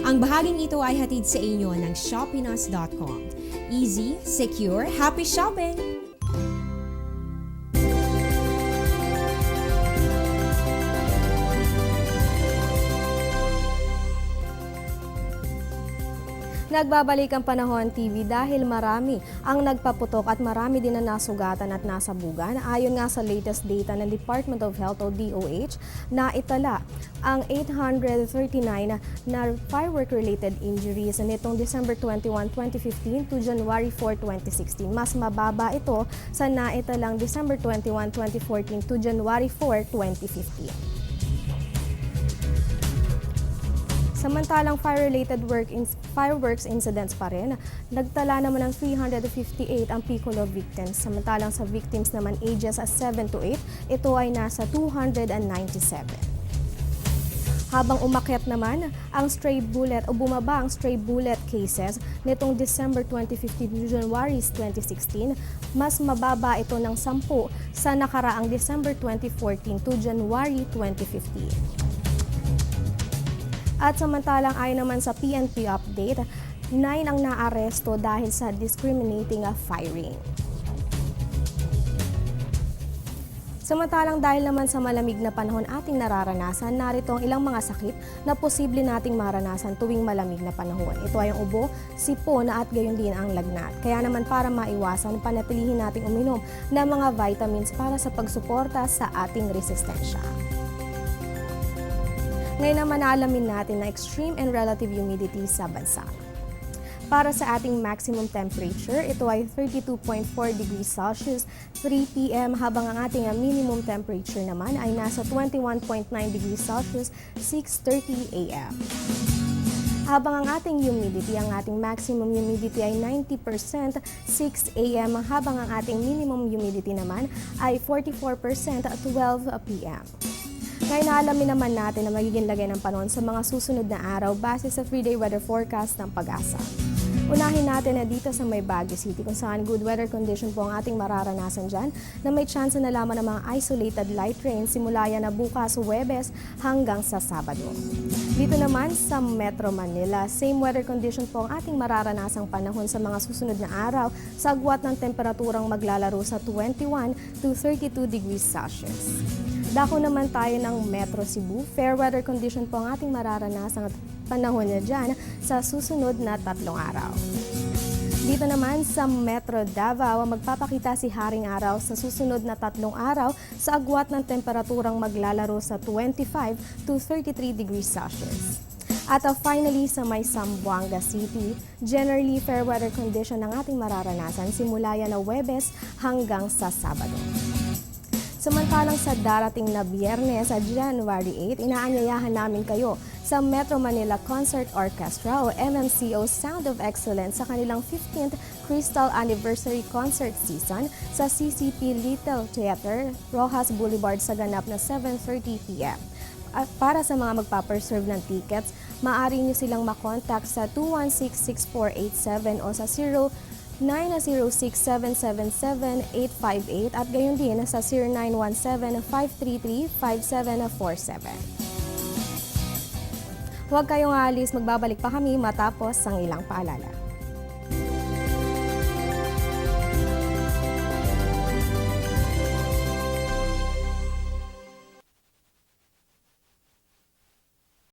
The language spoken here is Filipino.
Ang bahaging ito ay hatid sa inyo ng Shopinos.com. Easy, secure, happy shopping! Nagbabalik ang Panahon TV dahil marami ang nagpaputok at marami din na nasugatan at nasabugan. Ayon nga sa latest data ng Department of Health o DOH na itala ang 839 na firework-related injuries nitong December 21, 2015 to January 4, 2016. Mas mababa ito sa naitalang December 21, 2014 to January 4, 2015. Samantalang fireworks incidents pa rin, nagtala naman ng 358 ang Piccolo victims. Samantalang sa victims naman ages 7 to 8, ito ay nasa 297. Habang umakyat naman ang stray bullet o bumaba ang stray bullet cases nitong December 2015 to January 2016, mas mababa ito ng 10 sa nakaraang December 2014 to January 2015. At samantalang ayon naman sa PNP update, 9 ang naaresto dahil sa discriminating firing. Samantalang dahil naman sa malamig na panahon ating nararanasan, narito ang ilang mga sakit na posible nating maranasan tuwing malamig na panahon. Ito ay ang ubo, sipon at gayon din ang lagnat. Kaya naman para maiwasan, panatilihin nating uminom ng mga vitamins para sa pagsuporta sa ating resistensya. Ngayon naman naalamin natin na extreme and relative humidity sa bansa. Para sa ating maximum temperature, ito ay 32.4 degrees Celsius, 3 p.m. habang ang ating minimum temperature naman ay nasa 21.9 degrees Celsius, 6:30 a.m. Habang ang ating humidity, ang ating maximum humidity ay 90%, 6 a.m. habang ang ating minimum humidity naman ay 44% at 12 p.m. Ngayon naalamin naman natin na magiging lagay ng panahon sa mga susunod na araw base sa 3-day weather forecast ng Pag-asa. Unahin natin na dito sa may Baguio City kung saan good weather condition po ang ating mararanasan dyan na may chance na lamang ng mga isolated light rain simula yan na bukas Huwebes hanggang sa Sabado. Dito naman sa Metro Manila, same weather condition po ang ating mararanasang panahon sa mga susunod na araw sa agwat ng temperaturang maglalaro sa 21 to 32 degrees Celsius. Dako naman tayo ng Metro Cebu. Fair weather condition po ang ating mararanasang panahon niya dyan sa susunod na 3 araw. Dito naman sa Metro Davao, magpapakita si Haring Araw sa susunod na 3 araw sa agwat ng temperaturang maglalaro sa 25 to 33 degrees Celsius. At finally, sa may Zamboanga City, generally fair weather condition ang ating mararanasan simula yan na Huwebes hanggang sa Sabado. Samantalang sa darating na Biyernes sa January 8, inaanyayahan namin kayo sa Metro Manila Concert Orchestra o MMCO Sound of Excellence sa kanilang 15th Crystal Anniversary Concert Season sa CCP Little Theater, Rojas Boulevard sa ganap na 7:30 p.m. At para sa mga magpapareserve ng tickets, maaari nyo silang makontak sa 216-6487 o sa 0906-777-858 at gayon din sa 0917-533-5747. Huwag kayong alis, magbabalik pa kami matapos ang ilang paalala.